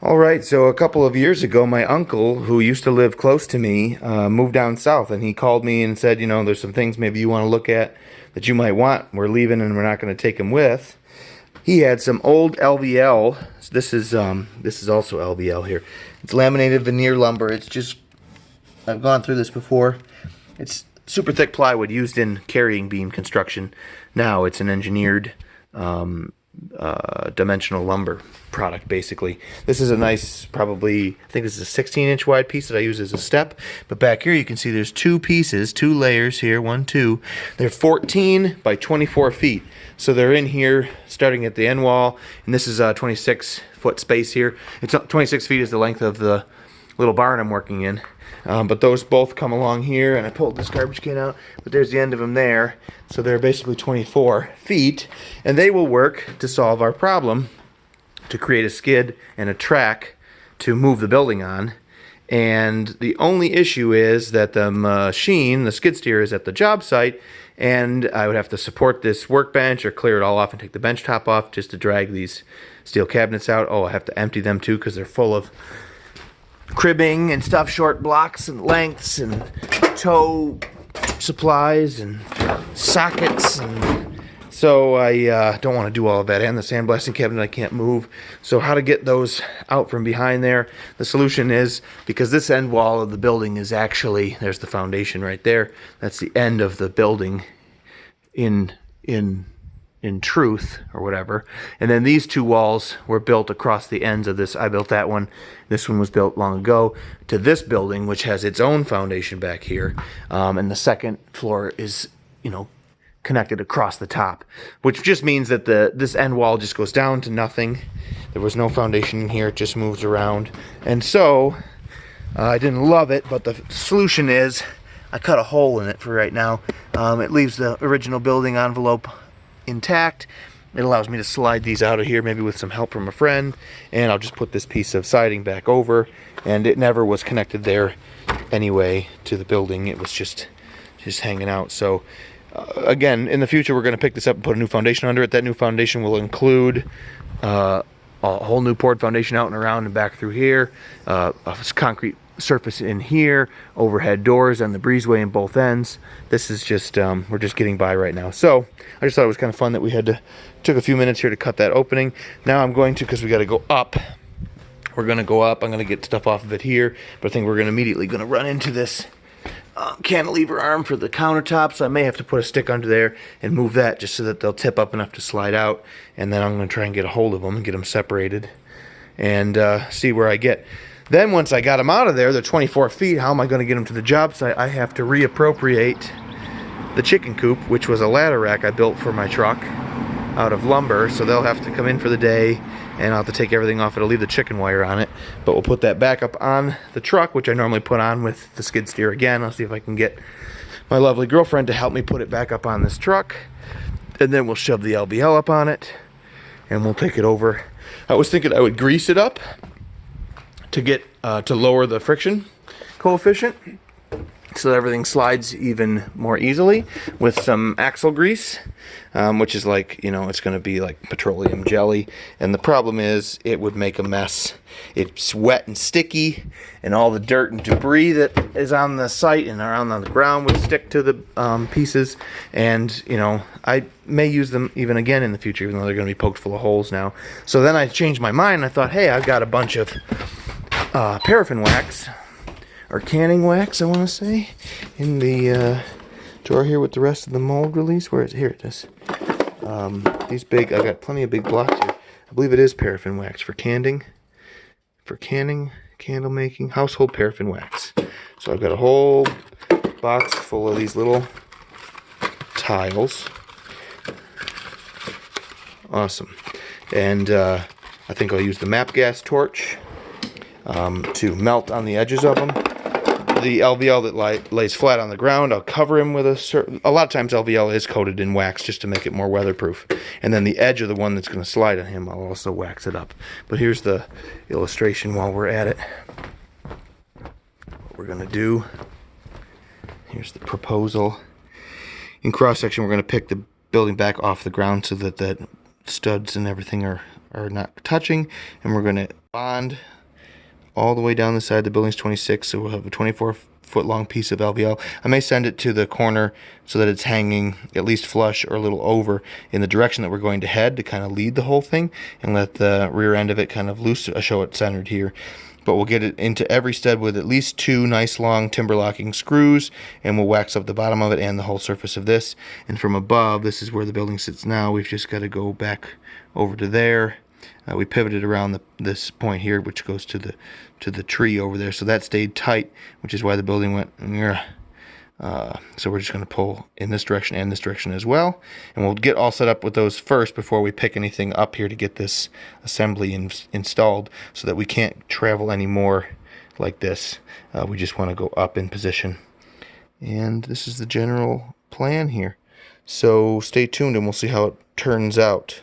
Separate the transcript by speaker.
Speaker 1: All right, so a couple of years ago, my uncle, who used to live close to me, moved down south, and he called me and said, there's some things maybe you want to look at that you might want. We're leaving, and we're not going to take him with. He had some old LVL. So this is also LVL here. It's laminated veneer lumber. It's just, I've gone through this before. It's super thick plywood used in carrying beam construction. Now it's an engineered dimensional lumber product, basically. This is a nice, probably, I think this is a 16-inch wide piece that I use as a step. But back here you can see there's two pieces, two layers here, 1, 2. They're 14 by 24 feet. So they're in here, starting at the end wall, and this is a 26-foot space here. It's 26 feet is the length of the little barn I'm working in. But those both come along here, and I pulled this garbage can out, but there's the end of them there. So they're basically 24 feet, and they will work to solve our problem, to create a skid and a track to move the building on. And the only issue is that the machine, the skid steer, is at the job site, and I would have to support this workbench or clear it all off and take the bench top off just to drag these steel cabinets out. Oh, I have to empty them too because they're full of cribbing and stuff, short blocks and lengths and toe supplies and sockets, and so I don't want to do all of that. And the sandblasting cabinet I can't move. So how to get those out from behind there? The solution is, because this end wall of the building is actually, there's the foundation right there. That's the end of the building in truth, or whatever. And then these two walls were built across the ends of this. I built that one. This one was built long ago to this building, which has its own foundation back here. And the second floor is, connected across the top, which just means that this end wall just goes down to nothing. There was no foundation in here. It just moves around. And so I didn't love it, but the solution is I cut a hole in it for right now. It leaves the original building envelope intact. It allows me to slide these out of here, maybe with some help from a friend, and I'll just put this piece of siding back over. And it never was connected there anyway to the building. It was just hanging out. So again, in the future, we're going to pick this up and put a new foundation under it. That new foundation will include a whole new poured foundation out and around and back through here, a concrete surface in here, overhead doors on the breezeway in both ends. This is just we're just getting by right now. So I just thought it was kind of fun that we took a few minutes here to cut that opening. Now I'm going to, because we got to go up, we're going to go up. I'm going to get stuff off of it here, but I think we're going to immediately run into this cantilever arm for the countertop, so I may have to put a stick under there and move that just so that they'll tip up enough to slide out. And then I'm going to try and get a hold of them and get them separated and see where I get. Then once I got them out of there, they're 24 feet, how am I going to get them to the job site? I have to reappropriate the chicken coop, which was a ladder rack I built for my truck out of lumber. So they'll have to come in for the day, and I'll have to take everything off. It'll leave the chicken wire on it. But we'll put that back up on the truck, which I normally put on with the skid steer again. I'll see if I can get my lovely girlfriend to help me put it back up on this truck. And then we'll shove the LVL up on it, and we'll take it over. I was thinking I would grease it up to get to lower the friction coefficient so that everything slides even more easily with some axle grease, which is like, it's going to be like petroleum jelly. And the problem is it would make a mess. It's wet and sticky, and all the dirt and debris that is on the site and around on the ground would stick to the pieces. And I may use them even again in the future, even though they're going to be poked full of holes now. So then I changed my mind. I thought, hey, I've got a bunch of paraffin wax, or canning wax, I want to say, in the drawer here with the rest of the mold release. Where is it? Here it is. These big, I've got plenty of big blocks here. I believe it is paraffin wax for canning, candle making, household paraffin wax. So I've got a whole box full of these little tiles. Awesome. And I think I'll use the MAP gas torch to melt on the edges of them. The LVL that lays flat on the ground, I'll cover him with a lot of times LVL is coated in wax just to make it more weatherproof. And then the edge of the one that's going to slide on him, I'll also wax it up. But here's the illustration while we're at it. What we're going to do, here's the proposal. In cross section, we're going to pick the building back off the ground so that the studs and everything are are not touching, and we're going to bond all the way down the side. The building's 26, so we'll have a 24-foot long piece of LVL. I may send it to the corner so that it's hanging at least flush or a little over in the direction that we're going to head to kind of lead the whole thing, and let the rear end of it kind of loose, show it centered here. But we'll get it into every stud with at least 2 nice long timber locking screws, and we'll wax up the bottom of it and the whole surface of this. And from above, this is where the building sits now. We've just got to go back over to there. We pivoted around this point here, which goes to the tree over there, so that stayed tight, which is why the building went. So we're just going to pull in this direction and this direction as well, and we'll get all set up with those first before we pick anything up here to get this assembly installed, so that we can't travel anymore like this. We just want to go up in position, and this is the general plan here. So stay tuned and we'll see how it turns out.